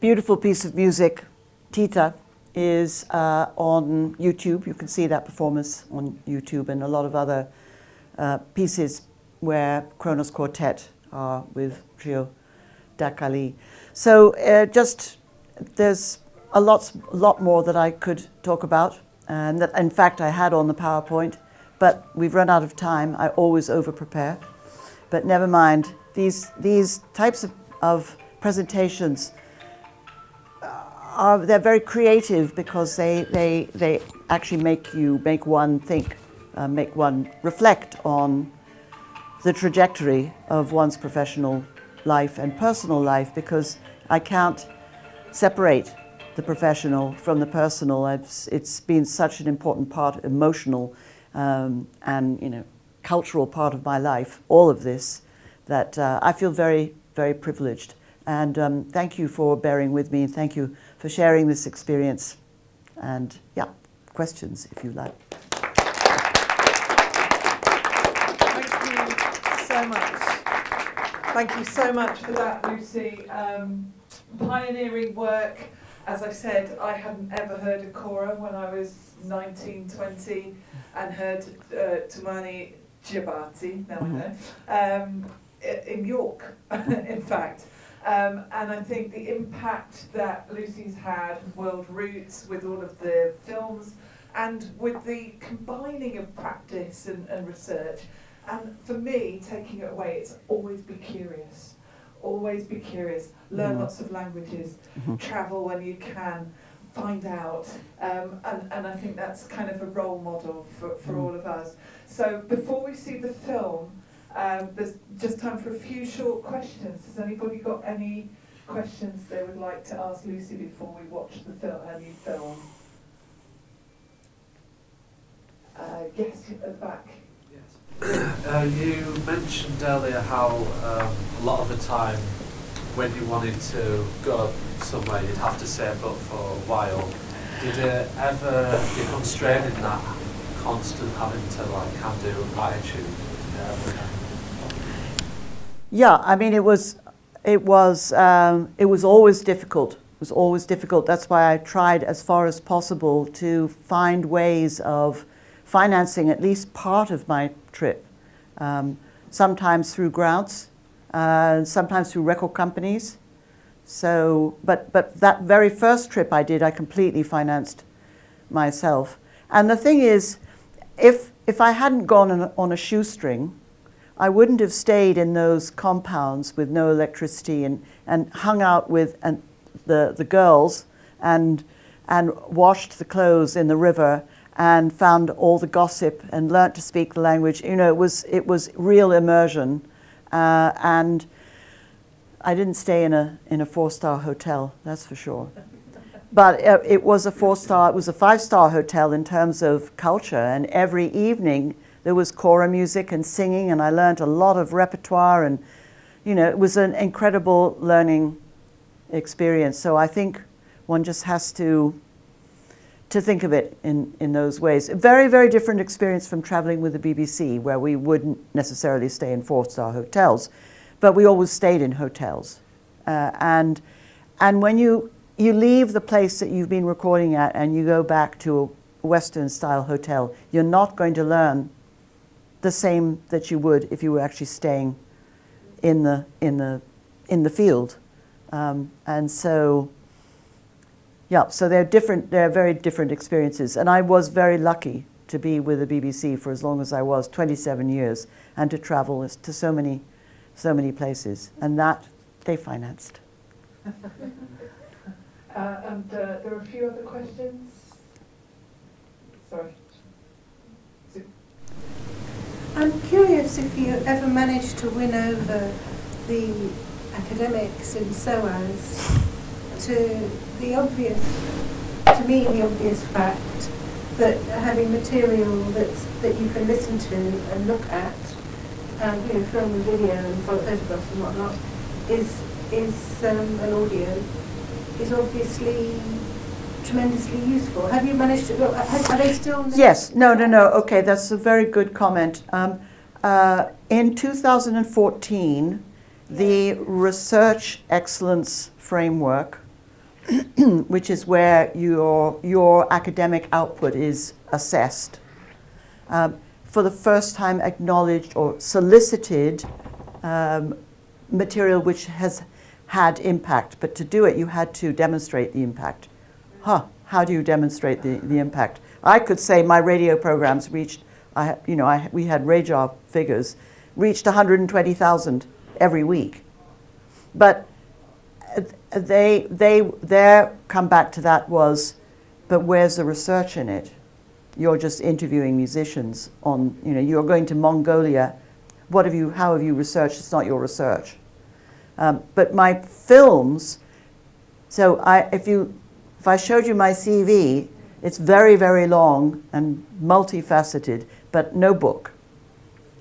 beautiful piece of music, Tita, is on YouTube. You can see that performance on YouTube, and a lot of other pieces where Kronos Quartet are with Trio da Cali. So there's a lot more that I could talk about, and that in fact I had on the PowerPoint, but we've run out of time. I always over-prepare, but never mind. These types of presentations they're very creative because they actually make one think, make one reflect on the trajectory of one's professional life and personal life, because I can't separate the professional from the personal. It's been such an important part, emotional and cultural part of my life, all of this, that I feel very, very privileged. And thank you for bearing with me, and thank you for sharing this experience. And yeah, questions if you like. Thank you so much. Thank you so much for that, Lucy. Pioneering work. As I said, I hadn't ever heard of Kora when I was 19, 20, and heard Tumani Jabati, now I know, in York, in fact. And I think the impact that Lucy's had with World Roots, with all of the films, and with the combining of practice and research. And for me, taking it away, it's always be curious. Always be curious. Learn lots of languages. Travel when you can. Find out. And I think that's kind of a role model for all of us. So before we see the film, there's just time for a few short questions. Has anybody got any questions they would like to ask Lucy before we watch the film, her new film? Yes, at the back. Yes. You mentioned earlier how a lot of the time when you wanted to go somewhere you'd have to save up for a while. Did it ever become strained in that constant having to can-do attitude? Yeah, I mean it was always difficult. It was always difficult. That's why I tried as far as possible to find ways of financing at least part of my trip. Sometimes through grants, sometimes through record companies. So, but that very first trip I did, I completely financed myself. And the thing is, if I hadn't gone on a shoestring, I wouldn't have stayed in those compounds with no electricity and hung out with the girls and washed the clothes in the river and found all the gossip and learnt to speak the language. You know, it was real immersion, and I didn't stay in a 4-star hotel, that's for sure. But it was a 4-star. It was a 5-star hotel in terms of culture, and every evening there was Kora music and singing, and I learned a lot of repertoire, and it was an incredible learning experience. So I think one just has to think of it in those ways. A very, very different experience from traveling with the BBC, where we wouldn't necessarily stay in 4-star hotels, but we always stayed in hotels. And when you leave the place that you've been recording at and you go back to a Western-style hotel, you're not going to learn the same that you would if you were actually staying in the field. And so, yeah, so they're very different experiences. And I was very lucky to be with the BBC for as long as I was, 27 years, and to travel to so many places. And that they financed. And there are a few other questions. Sorry. I'm curious if you ever managed to win over the academics in SOAS to the obvious fact that having material that you can listen to and look at, film and video and photographs and whatnot, is an audio, is obviously tremendously useful. Have you managed to, are they still? Yes, no. Okay, that's a very good comment. In 2014, the Research Excellence Framework which is where your academic output is assessed, for the first time acknowledged or solicited material which has had impact. But to do it, you had to demonstrate the impact. How do you demonstrate the impact? I could say my radio programs reached, we had radar figures, reached 120,000 every week. But their comeback to that was, but where's the research in it? You're just interviewing musicians on, you're going to Mongolia. How have you researched? It's not your research. But my films, so if I showed you my CV, it's very, very long and multifaceted, but no book.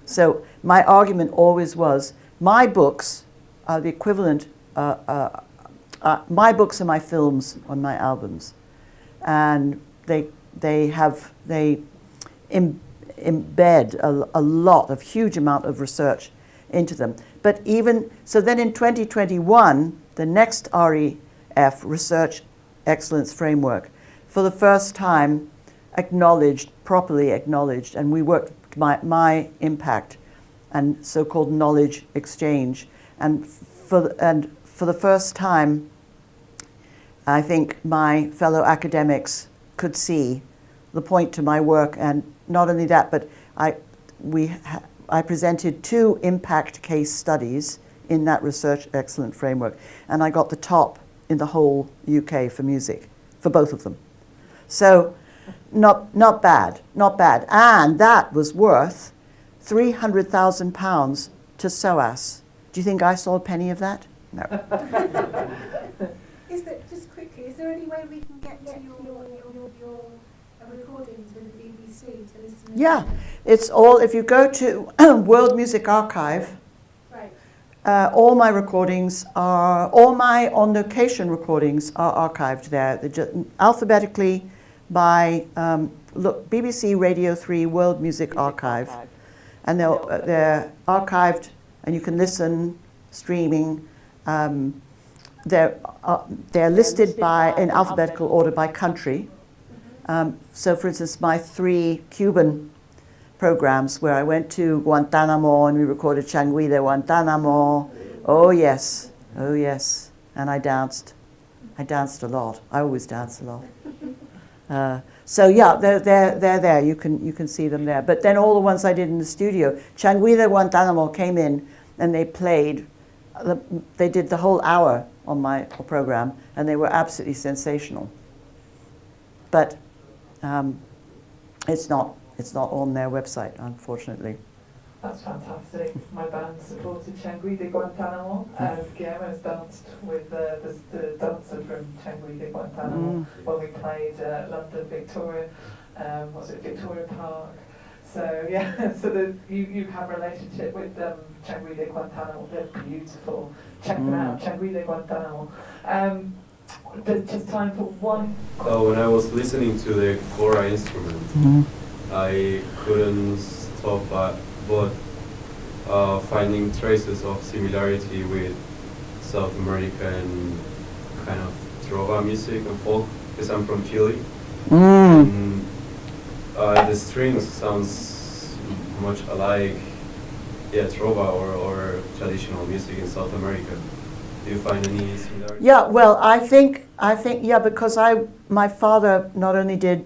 So my argument always was, my books are the equivalent, my books are my films on my albums. And they embed a lot of huge amount of research into them. But so then in 2021, the next REF, Research Excellence Framework, for the first time properly acknowledged, and we worked my impact and so-called knowledge exchange. And for the first time, I think my fellow academics could see the point to my work. And not only that, but I presented 2 impact case studies in that Research Excellence Framework, and I got the top in the whole UK for music, for both of them. So not bad. And that was worth £300,000 to SOAS. Do you think I saw a penny of that? No. Just quickly, is there any way we can get to your recordings with the BBC to listen to? Yeah, it's all, if you go to World Music Archive, Right. All my recordings all my on location recordings are archived there. They're just alphabetically by, BBC Radio 3 World Music Archive. And they're archived, and you can listen, streaming. They're listed in alphabetical order by country. So for instance, my 3 Cuban programs where I went to Guantanamo and we recorded Changuida Guantanamo. Oh yes. And I danced a lot. I always dance a lot. So yeah, they're there. You can see them there. But then all the ones I did in the studio, Changuida Guantanamo came in and they played. They did the whole hour on my program, and they were absolutely sensational. But it's not on their website, unfortunately. That's fantastic. My band supported Changuí de Guantanamo, and Guillermo's danced with the dancer from Changuí de Guantanamo when we played London Victoria, Victoria Park. So yeah, so you have a relationship with Changuí de Guantanamo. They're beautiful. Check them out, Changuí de Guantanamo. There's just time for one. When I was listening to the kora instrument, I couldn't stop but finding traces of similarity with South American kind of trova music and folk, because I'm from Chile. And, the strings sounds much alike, trova or traditional music in South America. Do you find any similarity? Yeah, well, I think because my father not only did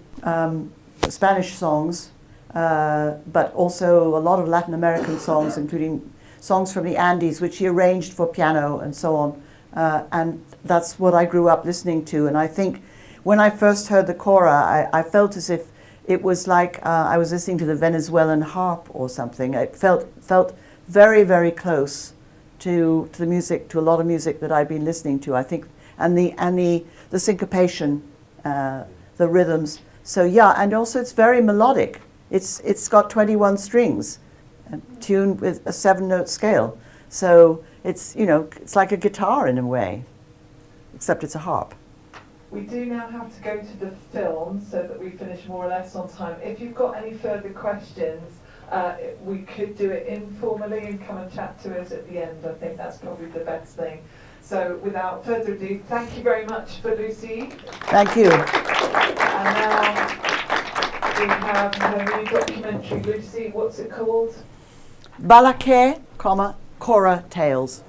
Spanish songs, but also a lot of Latin American songs, including songs from the Andes, which he arranged for piano and so on. And that's what I grew up listening to. And I think when I first heard the kora, I felt as if it was like I was listening to the Venezuelan harp or something. It felt very, very close to the music, to a lot of music that I'd been listening to, I think, and the syncopation, the rhythms. So yeah, and also it's very melodic. It's got 21 strings, tuned with a 7-note scale. So it's like a guitar in a way, except it's a harp. We do now have to go to the film so that we finish more or less on time. If you've got any further questions, we could do it informally and come and chat to us at the end. I think that's probably the best thing. So without further ado, thank you very much for Lucy. Thank you. And now we have her new documentary, Lucy. What's it called? Balake, Cora Tales.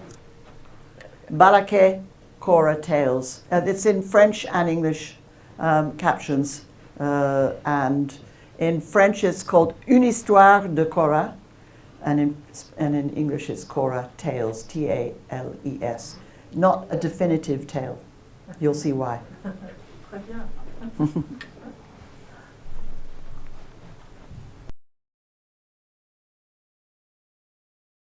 Balake, Cora Tales. It's in French and English captions. And in French it's called Une histoire de Cora. And in English it's Cora Tales, Tales. Not a definitive tale. You'll see why. Très bien.